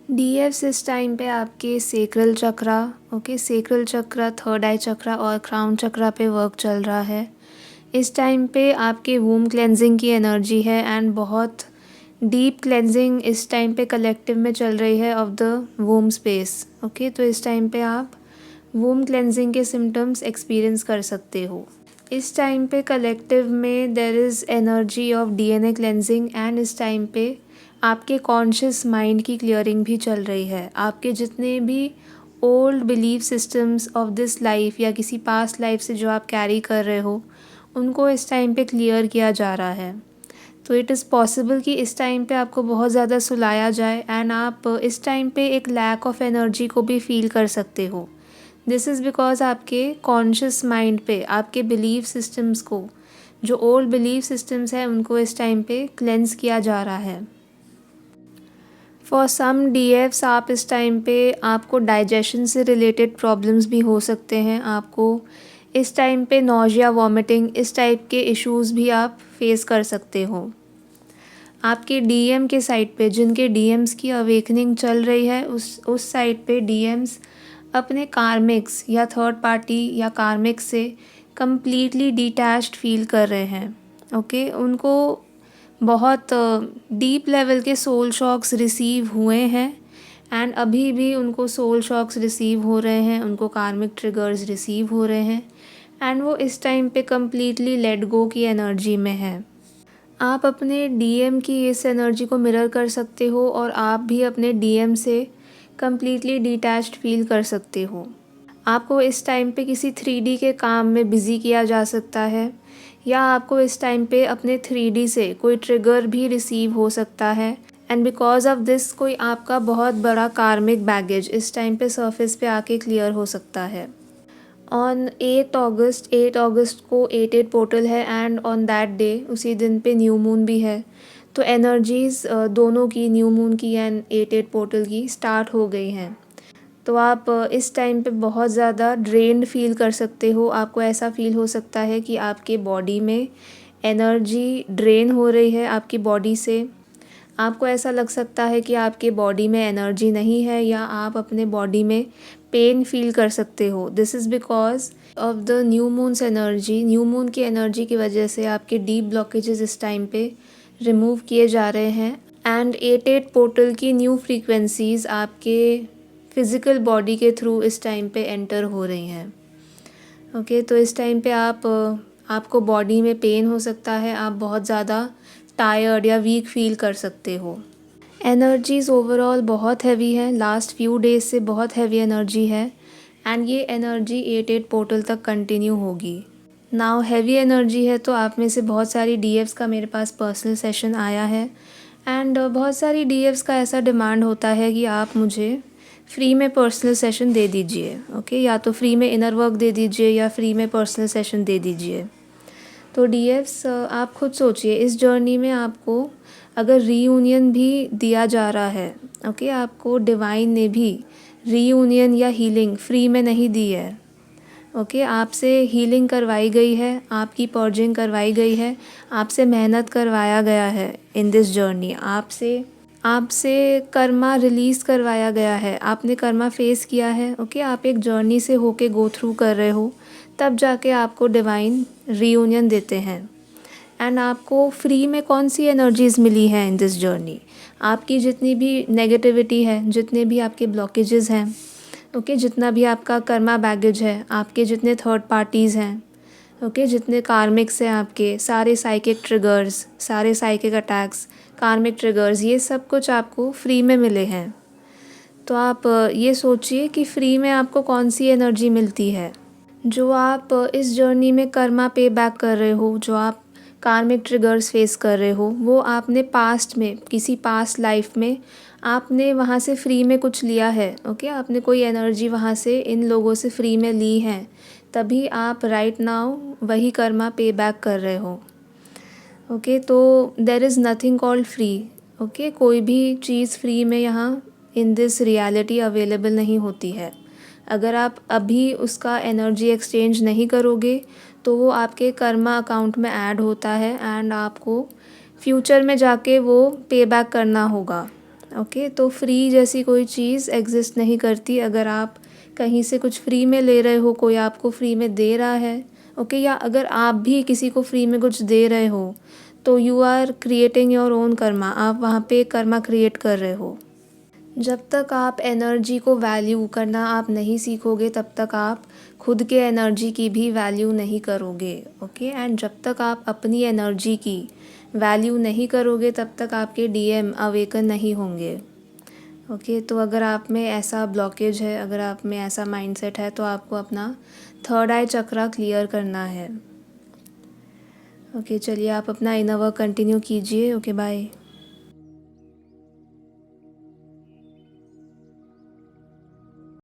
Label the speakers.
Speaker 1: डीएफ्स इस टाइम पे आपके सेक्रल चक्रा, ओके, सेक्रल चक्रा, थर्ड आई चक्रा और क्राउन चक्रा पे वर्क चल रहा है। इस टाइम पे आपके वूम क्लेंजिंग की एनर्जी है एंड बहुत डीप क्लेंजिंग इस टाइम पे कलेक्टिव में चल रही है of the womb space. Okay, तो इस टाइम पे आप वूम क्लेंजिंग के सिम्टम्स एक्सपीरियंस कर सकते हो। इस टाइम पे कलेक्टिव में there is energy of DNA cleansing and इस टाइम पे आपके कॉन्शियस माइंड की क्लियरिंग भी चल रही है। आपके जितने भी old belief systems of this life या किसी पास्ट लाइफ से जो आप कैरी कर रहे हो, उनको इस टाइम पे क्लियर किया जा रहा है। तो इट इज़ पॉसिबल कि इस टाइम पे आपको बहुत ज़्यादा सुलाया जाए एंड आप इस टाइम पे एक लैक ऑफ एनर्जी को भी फील कर सकते हो। दिस इज़ बिकॉज आपके कॉन्शियस माइंड पे आपके बिलीफ सिस्टम्स को, जो ओल्ड बिलीफ सिस्टम्स हैं, उनको इस टाइम पे क्लेंस किया जा रहा है। फॉर सम डीएफ्स आप इस टाइम पे आपको डाइजेशन से रिलेटेड प्रॉब्लम्स भी हो सकते हैं। आपको इस टाइम पे नौजिया, वॉमिटिंग, इस टाइप के इश्यूज़ भी आप फेस कर सकते हो। आपके डीएम के साइड पे जिनके डीएम्स की अवेकनिंग चल रही है, उस साइड पे डीएम्स अपने कार्मिक्स या थर्ड पार्टी या कार्मिक्स से कम्प्लीटली डिटैच्ड फील कर रहे हैं। ओके, उनको बहुत डीप लेवल के सोल शॉक्स रिसीव हुए हैं एंड अभी भी उनको सोल शॉक्स रिसीव हो रहे हैं, उनको कार्मिक ट्रिगर्स रिसीव हो रहे हैं एंड वो इस टाइम पे कम्प्लीटली लेट गो की एनर्जी में है। आप अपने डीएम की इस एनर्जी को मिरर कर सकते हो और आप भी अपने डीएम से कम्प्लीटली डिटैच्ड फील कर सकते हो। आपको इस टाइम पे किसी 3D के काम में बिज़ी किया जा सकता है या आपको इस टाइम पे अपने 3D से कोई ट्रिगर भी रिसीव हो सकता है एंड बिकॉज ऑफ दिस कोई आपका बहुत बड़ा कार्मिक बैगेज इस टाइम पे सरफेस पे आके क्लियर हो सकता है। ऑन 8 अगस्त को 8/8 पोर्टल है एंड ऑन दैट डे, उसी दिन पे न्यू मून भी है। तो एनर्जीज़ दोनों की, न्यू मून की एंड 8/8 पोर्टल की, स्टार्ट हो गई हैं। तो आप इस टाइम पे बहुत ज़्यादा ड्रेन्ड फील कर सकते हो। आपको ऐसा फील हो सकता है कि आपके बॉडी में एनर्जी ड्रेन हो रही है आपकी बॉडी से। आपको ऐसा लग सकता है कि आपके बॉडी में एनर्जी नहीं है या आप अपने बॉडी में पेन फील कर सकते हो। This is because of the new moons energy. New moon की एनर्जी की वजह से आपके डीप ब्लॉकेजेस इस टाइम पे रिमूव किए जा रहे हैं एंड 8/8 पोर्टल की न्यू फ्रीक्वेंसीज़ आपके फिज़िकल बॉडी के थ्रू इस टाइम पे एंटर हो रही हैं। ओके, तो इस टाइम पे आपको बॉडी में पेन हो सकता है, आप बहुत ज़्यादा टायर्ड या वीक फील कर सकते हो। एनर्जीज़ ओवरऑल बहुत हैवी है, लास्ट फ्यू डेज से बहुत हैवी एनर्जी है एंड ये एनर्जी 8/8 पोर्टल तक कंटिन्यू होगी। नाउ हैवी एनर्जी है तो आप में से बहुत सारी डीएफ्स का मेरे पास पर्सनल सेशन आया है एंड बहुत सारी डीएफ्स का ऐसा डिमांड होता है कि आप मुझे फ्री में पर्सनल सेशन दे दीजिए। ओके, या तो फ्री में इनर वर्क दे दीजिए या फ्री में पर्सनल सेशन दे दीजिए। तो डीएफ्स आप खुद सोचिए, इस जर्नी में आपको अगर रीयूनियन भी दिया जा रहा है, ओके, आपको डिवाइन ने भी रीयूनियन या हीलिंग फ्री में नहीं दी है। ओके, आपसे हीलिंग करवाई गई है, आपकी पर्जिंग करवाई गई है, आपसे मेहनत करवाया गया है इन दिस जर्नी। आपसे आपसे कर्मा रिलीज़ करवाया गया है, आपने कर्मा फेस किया है। ओके, आप एक जर्नी से होके गो थ्रू कर रहे हो, तब जाके आपको डिवाइन रीयूनियन देते हैं एंड आपको फ्री में कौन सी एनर्जीज़ मिली हैं इन दिस जर्नी। आपकी जितनी भी नेगेटिविटी है, जितने भी आपके ब्लॉकेजेस हैं, ओके, जितना भी आपका कर्मा बैगेज है, आपके जितने थर्ड पार्टीज़ हैं, ओके, जितने कार्मिक्स हैं, आपके सारे साइकिक ट्रिगर्स, सारे साइकिक अटैक्स, कार्मिक ट्रिगर्स, ये सब कुछ आपको फ्री में मिले हैं। तो आप ये सोचिए कि फ्री में आपको कौन सी एनर्जी मिलती है। जो आप इस जर्नी में कर्मा पे बैक कर रहे हो, जो आप कार्मिक ट्रिगर्स फेस कर रहे हो, वो आपने पास्ट में, किसी पास्ट लाइफ में आपने वहाँ से फ्री में कुछ लिया है। ओके, आपने कोई एनर्जी वहाँ से इन लोगों से फ्री में ली है, तभी आप राइट नाउ वही कर्मा पे बैक कर रहे हो। ओके, तो there is nothing called free. Okay, कोई भी चीज़ फ्री में यहाँ इन दिस रियलिटी अवेलेबल नहीं होती है। अगर आप अभी उसका एनर्जी एक्सचेंज नहीं करोगे तो वो आपके कर्मा अकाउंट में ऐड होता है एंड आपको फ्यूचर में जाके वो पे बैक करना होगा। ओके, तो फ्री जैसी कोई चीज़ एग्जिस्ट नहीं करती। अगर आप कहीं से कुछ फ्री में ले रहे हो, कोई आपको फ्री में दे रहा है, ओके, या अगर आप भी किसी को फ्री में कुछ दे रहे हो, तो you are creating your own karma. आप वहाँ पे कर्मा क्रिएट कर रहे हो। जब तक आप एनर्जी को वैल्यू करना आप नहीं सीखोगे, तब तक आप खुद के एनर्जी की भी वैल्यू नहीं करोगे। ओके, एंड जब तक आप अपनी एनर्जी की वैल्यू नहीं करोगे, तब तक आपके डीएम अवेकन नहीं होंगे। ओके, तो अगर आप में ऐसा ब्लॉकेज है, अगर आप में ऐसा माइंडसेट है, तो आपको अपना थर्ड आई चक्रा क्लियर करना है। ओके, चलिए आप अपना इनर वर्क कंटिन्यू कीजिए। Okay, bye.